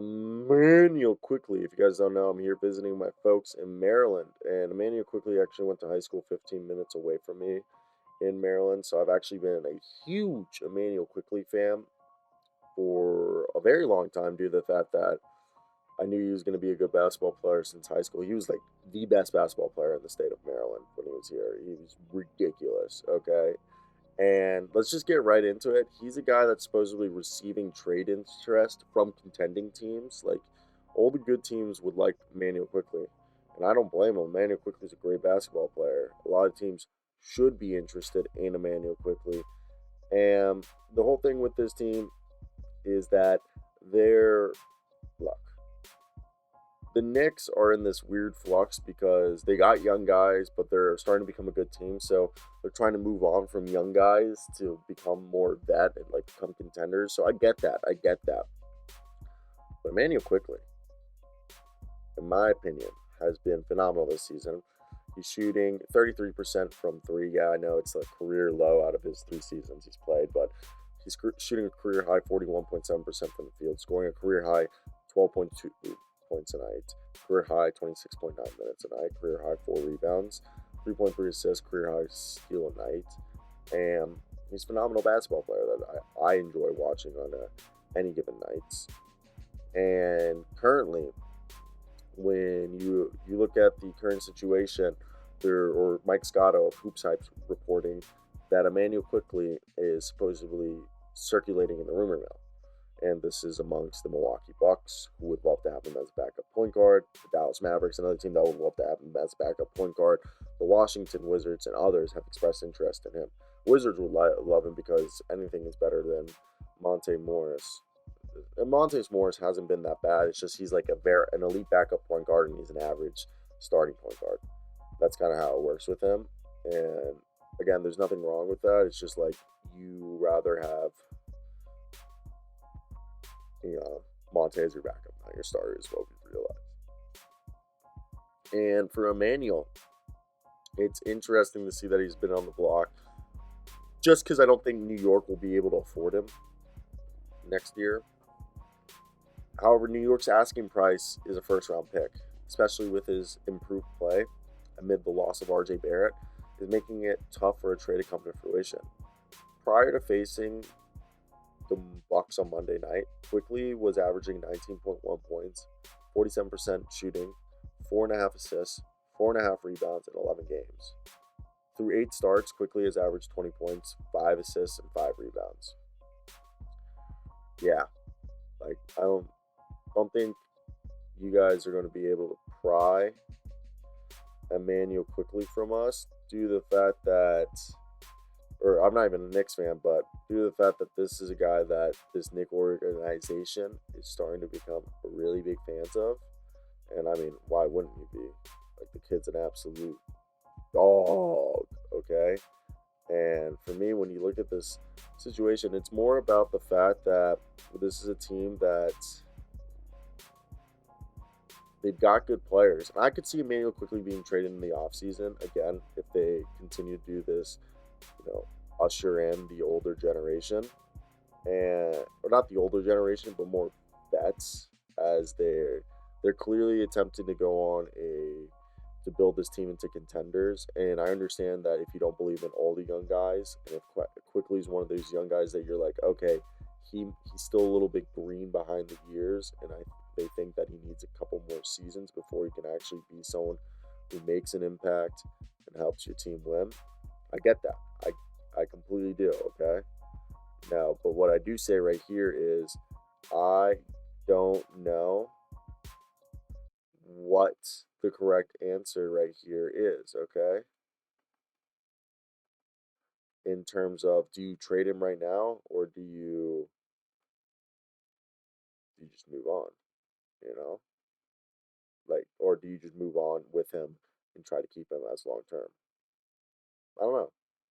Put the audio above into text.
Immanuel Quickley. If you guys don't know, I'm here visiting my folks in Maryland, and Immanuel Quickley actually went to high school 15 minutes away from me in Maryland. So I've actually been a huge Immanuel Quickley fan for a very long time due to the fact that I knew he was going to be a good basketball player since high school. He was like the best basketball player in the state of Maryland when he was here. He was ridiculous, okay? And let's just get right into it. He's a guy that's supposedly receiving trade interest from contending teams. Like, all the good teams would like Manuel Quickley. And I don't blame him. Manuel Quickley's a great basketball player. A lot of teams should be interested in Emmanuel Quickley. And the whole thing with this team is that they're, look, the Knicks are in this weird flux because they got young guys, but they're starting to become a good team. So they're trying to move on from young guys to become more vet and like become contenders. So I get that. I get that. But Emmanuel Quickley, in my opinion, has been phenomenal this season. He's shooting 33% from three. Yeah, I know it's a career low out of his 3 seasons he's played, but he's shooting a career high 41.7% from the field, scoring a career high 12.2 points a night, career high 26.9 minutes a night, career high 4 rebounds, 3.3 assists, career high steal a night. And he's a phenomenal basketball player that I enjoy watching on any given nights. And currently, when you look at the current situation, or Mike Scotto of HoopsHype reporting that Immanuel Quickley is supposedly circulating in the rumor mill. And this is amongst the Milwaukee Bucks, who would love to have him as backup point guard. The Dallas Mavericks, another team that would love to have him as backup point guard. The Washington Wizards and others have expressed interest in him. Wizards would love him because anything is better than Monte Morris. And Monte Morris hasn't been that bad. It's just he's like an elite backup point guard, and he's an average starting point guard. That's kind of how it works with him. And again, there's nothing wrong with that. It's just like you rather have Monte as your backup, not your starter, is what we realize. And for Emmanuel, it's interesting to see that he's been on the block just because I don't think New York will be able to afford him next year. However, New York's asking price is a first round pick, especially with his improved play amid the loss of RJ Barrett, is making it tough for a trade to come to fruition. Prior to facing the Bucks on Monday night, Quickley was averaging 19.1 points, 47% shooting, 4.5 assists, 4.5 rebounds in 11 games. Through 8 starts, Quickley has averaged 20 points, 5 assists, and 5 rebounds. Yeah, like I don't think you guys are going to be able to pry Emmanuel Quickley from us due to the fact that, or I'm not even a Knicks fan, but due to the fact that this is a guy that this Knicks organization is starting to become really big fans of. And I mean, why wouldn't you be? Like, the kid's an absolute dog, okay? And for me, when you look at this situation, it's more about the fact that this is a team that they've got good players. And I could see Emmanuel Quickley being traded in the offseason, again, if they continue to do this, usher in the older generation. Or not the older generation, but more vets, as they're clearly attempting to go on to build this team into contenders. And I understand that if you don't believe in all the young guys, and if Quickley is one of those young guys that you're like, okay, he's still a little bit green behind the ears, and they think that he needs a couple more seasons before he can actually be someone who makes an impact and helps your team win. I get that. I completely do, okay? Now, but what I do say right here is I don't know what the correct answer right here is, okay? In terms of, do you trade him right now, or do you just move on, you know? Like, or do you just move on with him and try to keep him as long term? I don't know.